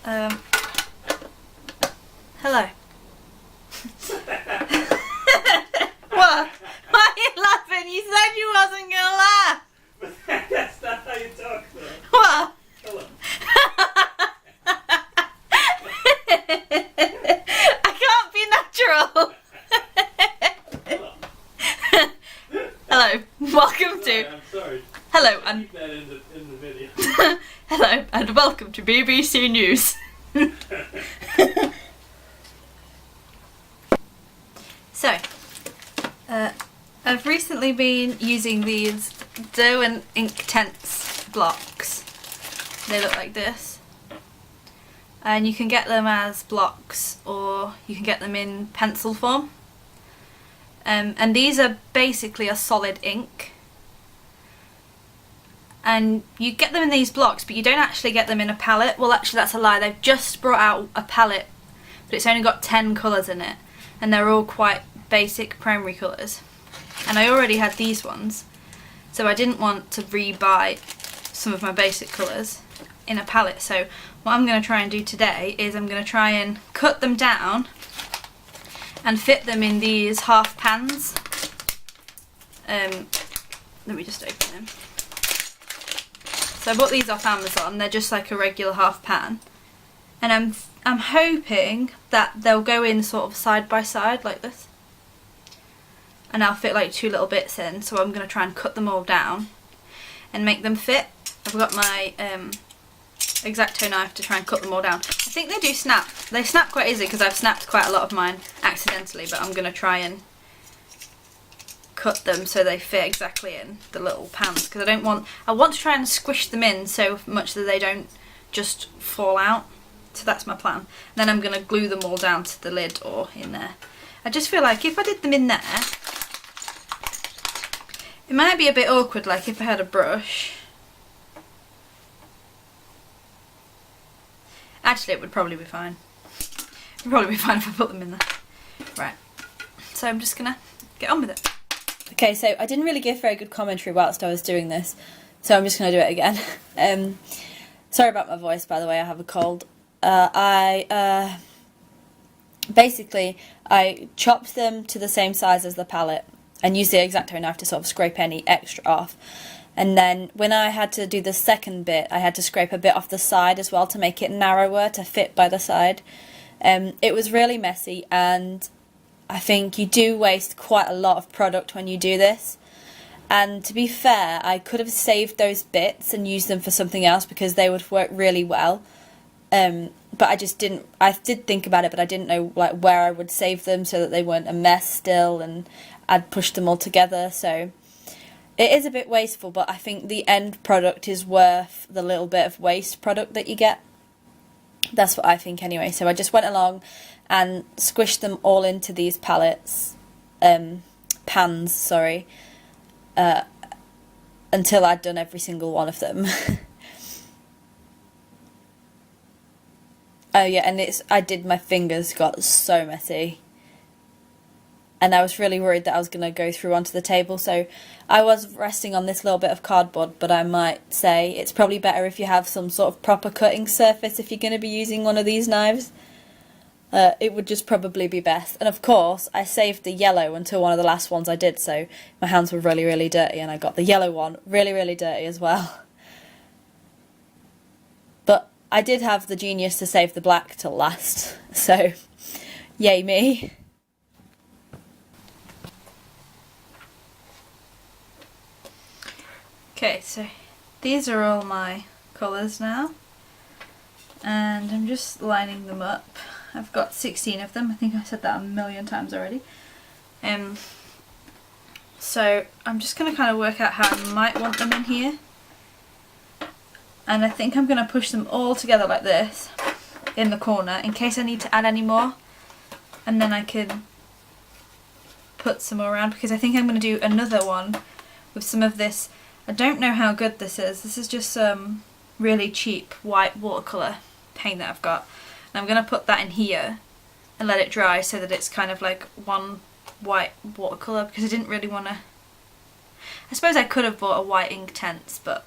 Hello. What? Why are you laughing? You said you wasn't gonna laugh. But that's not how you talk, though. What? Hello. I can't be natural. Hello. Hello. Welcome Sorry, to. I'm sorry. Hello and Keep that in the video. hello and welcome to BBC News. So, I've recently been using these dough and inktense blocks. They look like this. And you can get them as blocks or you can get them in pencil form. And these are basically a solid ink. And you get them in these blocks, but you don't actually get them in a palette. Well, actually that's a lie. They've just brought out a palette, but it's only got 10 colours in it. And they're all quite basic primary colours. And I already had these ones, so I didn't want to re-buy some of my basic colours in a palette. So what I'm going to try and do today is I'm going to try and cut them down and fit them in these half pans. Let me just open them. So I bought these off Amazon. They're just like a regular half pan, and I'm hoping that they'll go in sort of side by side like this, and I'll fit like 2 little bits in. So I'm going to try and cut them all down and make them fit. I've got my X-Acto knife to try and cut them all down. I think they do snap. They snap quite easily because I've snapped quite a lot of mine accidentally, but I'm going to try and cut them so they fit exactly in the little pans, because I want to try and squish them in so much that they don't just fall out. So that's my plan. And then I'm going to glue them all down to the lid or in there. I just feel like if I did them in there, it might be a bit awkward, like if I had a brush. Actually, it would probably be fine. It would probably be fine if I put them in there. Right. So I'm just going to get on with it. Okay, so I didn't really give very good commentary whilst I was doing this, so I'm just going to do it again. Sorry about my voice, by the way, I have a cold. Basically, I chopped them to the same size as the palette and used the X-Acto knife to sort of scrape any extra off. And then when I had to do the second bit, I had to scrape a bit off the side as well to make it narrower, to fit by the side. It was really messy, and I think you do waste quite a lot of product when you do this. And to be fair, I could have saved those bits and used them for something else because they would work really well. But I just didn't. I did think about it, but I didn't know like where I would save them so that they weren't a mess still, and I'd pushed them all together. So it is a bit wasteful, but I think the end product is worth the little bit of waste product that you get. That's what I think anyway. So I just went along and squished them all into these pans, sorry, until I'd done every single one of them. Oh yeah, and my fingers got so messy. And I was really worried that I was going to go through onto the table, so I was resting on this little bit of cardboard, but I might say it's probably better if you have some sort of proper cutting surface if you're going to be using one of these knives. It would just probably be best. And of course, I saved the yellow until one of the last ones I did, so my hands were really, really dirty, and I got the yellow one really, really dirty as well. But I did have the genius to save the black till last, so yay me. Okay, so these are all my colours now, and I'm just lining them up. I've got 16 of them. I think I said that a million times already. So I'm just going to kind of work out how I might want them in here. And I think I'm going to push them all together like this in the corner in case I need to add any more. And then I can put some more around, because I think I'm going to do another one with some of this. I don't know how good this is. This is just some really cheap white watercolour paint that I've got. And I'm going to put that in here and let it dry so that it's kind of like one white watercolour, because I didn't really want to... I suppose I could have bought a white Inktense, but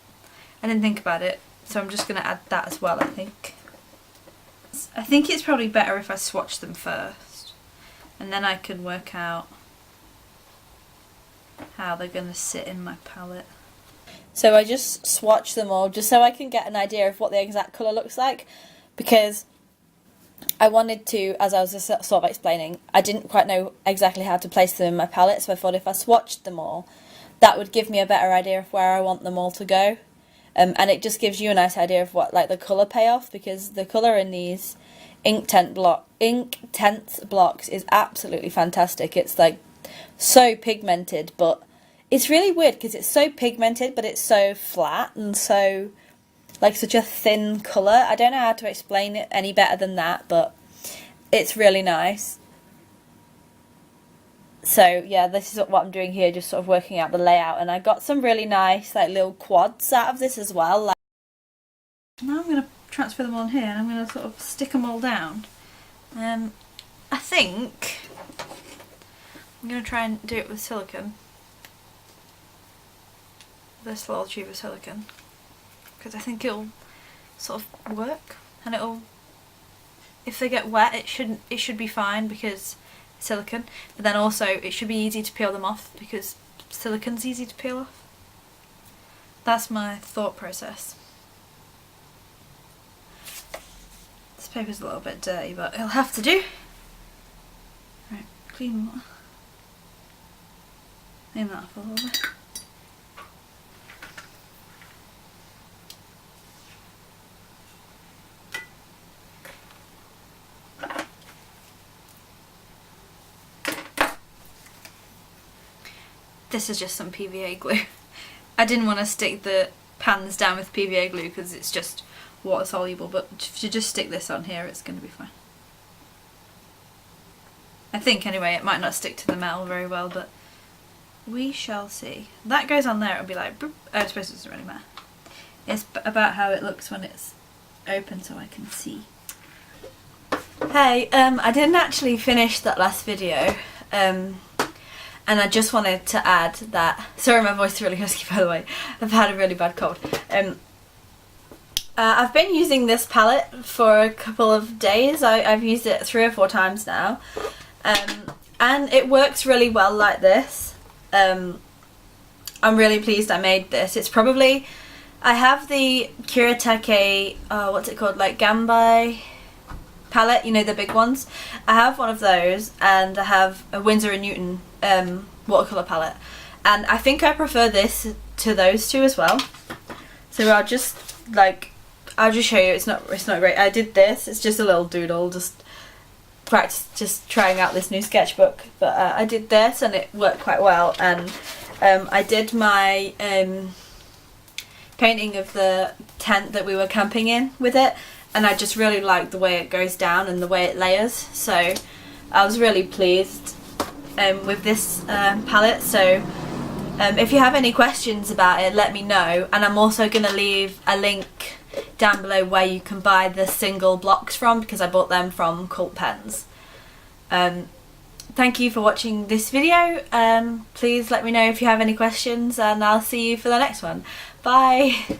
I didn't think about it. So I'm just going to add that as well, I think. I think it's probably better if I swatch them first, and then I can work out how they're going to sit in my palette. So I just swatch them all just so I can get an idea of what the exact colour looks like, because I wanted to, as I was just sort of explaining, I didn't quite know exactly how to place them in my palette, so I thought if I swatched them all, that would give me a better idea of where I want them all to go. And it just gives you a nice idea of what, like, the colour payoff, because the colour in these inktense blocks is absolutely fantastic. It's like so pigmented, but it's really weird because it's so pigmented but it's so flat and so like such a thin colour. I don't know how to explain it any better than that, but it's really nice. So yeah, this is what I'm doing here, just sort of working out the layout, and I got some really nice like little quads out of this as well. Like, now I'm going to transfer them on here and I'm going to sort of stick them all down. I think I'm going to try and do it with silicone, this little tube of silicone, because I think it'll sort of work, and it'll, if they get wet it should be fine because silicone, but then also it should be easy to peel them off because silicone's easy to peel off. That's my thought process. This paper's a little bit dirty, but it'll have to do. Right, clean water. Clean that up a little bit. This is just some PVA glue. I didn't want to stick the pans down with PVA glue because it's just water soluble, but if you just stick this on here it's going to be fine. I think anyway, it might not stick to the metal very well, but we shall see. That goes on there, it'll be like boop. Oh, I suppose it doesn't really matter. It's about how it looks when it's open so I can see. Hey, I didn't actually finish that last video. And I just wanted to add that, sorry my voice is really husky by the way, I've had a really bad cold. I've been using this palette for a couple of days. I've used it 3 or 4 times now, and it works really well like this. I'm really pleased I made this. It's probably, I have the Kuretake, what's it called, like Gambai palette, you know, the big ones. I have one of those, and I have a Winsor & Newton watercolour palette, and I think I prefer this to those two as well. So I'll just show you. It's not great. I did this. It's just a little doodle, just trying out this new sketchbook. But I did this and it worked quite well. And I did my painting of the tent that we were camping in with it, and I just really liked the way it goes down and the way it layers. So I was really pleased with this palette. So if you have any questions about it, let me know, and I'm also going to leave a link down below where you can buy the single blocks from, because I bought them from Cult Pens. Thank you for watching this video. Please let me know if you have any questions, and I'll see you for the next one. Bye!